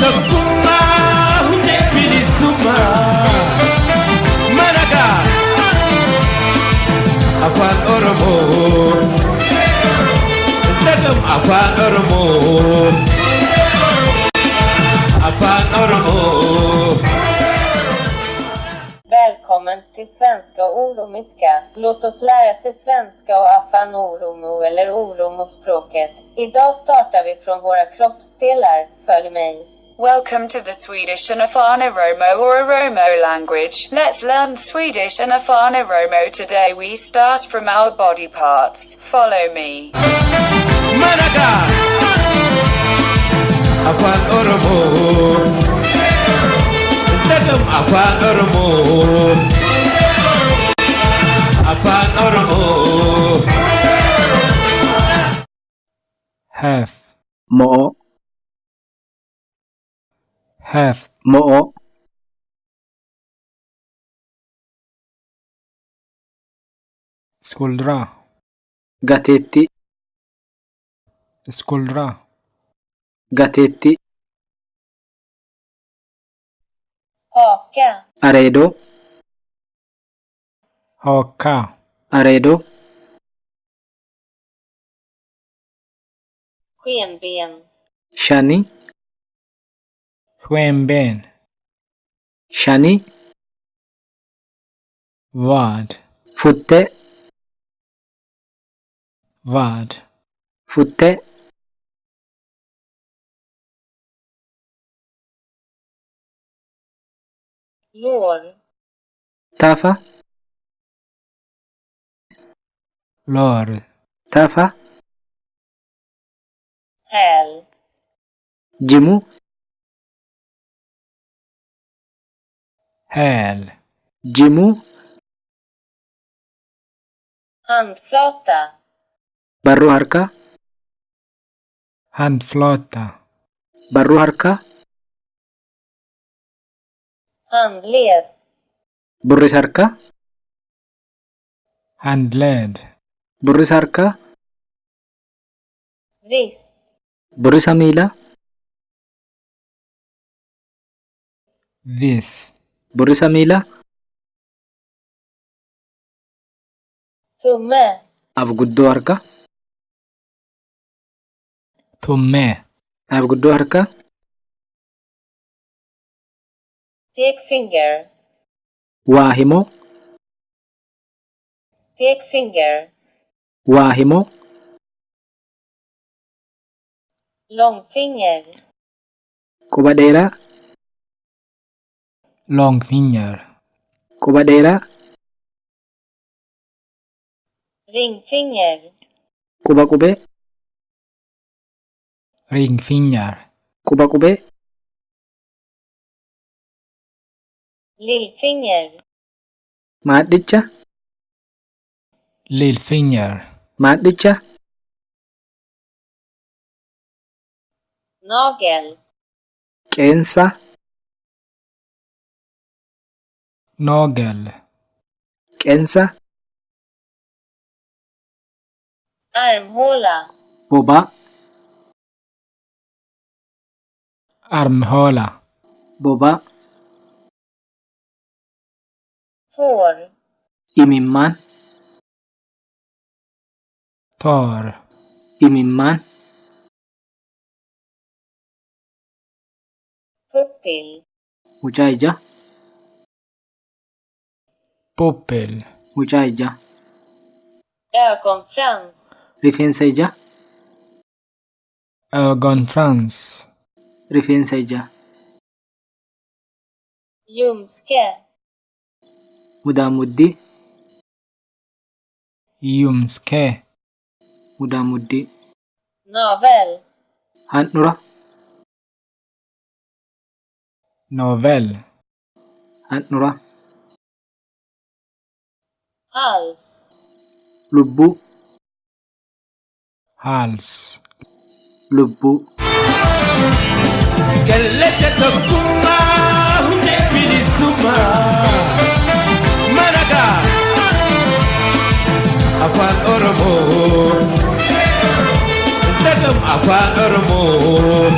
tokkummaa hundee bilisummaa maragaa afaan oromoo dagam afaan oromoo afaan oromoo. Välkommen till Svenska och Oromiska. Låt oss lära sig svenska och afan oromo eller oromospråket. Idag startar vi från våra kroppsdelar. Följ mig. Welcome to the Swedish and Afan Oromo or Oromo language. Let's learn Swedish and Afan Oromo today. We start from our body parts. Follow me. Maraga afaan oromoo dagam afaan oromoo afaan oromoo. Have Mo'o. have Mo'o. skuldra Gateetti. skuldra Gateetti. Haka. Areedo. haka Areedo. Skenben. Shani. skenben Shani. vad Futte. vad Futte. Lår. Tafa. lår Tafa. Häl. Jimu. häl Jimu. Handflata. Barruu harkaa. handflata Barruu harkaa. Handled. Burris harkaa. handled Burris harkaa. Vrist. Burrisa miilaa. this Burrisa miilaa. Tumme. Abguddoo harkaa. tumme Abguddoo harkaa. Pekfinger. Waa himoo. Pekfinger. Waa himoo. Långfinger. Quba dheeraa. långfinger Quba dheeraa. Ringfinger. Quba qubee. ringfinger Quba qubee. Lillfinger. Maadhicha. lillfinger Maadhicha. Nagel. Qeensa. nagel Qeensa. Armhåla. Bobaa. armhåla Bobaa. Får. Imimmaan. tar Imimmaan. Pupill. Mucaa ijaa. puppel Mucaa ijaa. Ögonfrans. Rifeensa ijaa. ögonfrans Rifeensa ijaa. Ljumske. Mudaamuddii. ljumske Mudaamuddii. Navel. Handhura. novel Handhura. Hals. Lubbuu. hals Lubbuu. Kallacha tokkummaa hundee bilisummaa maragaa afaan oromoo dagam afaan oromoo.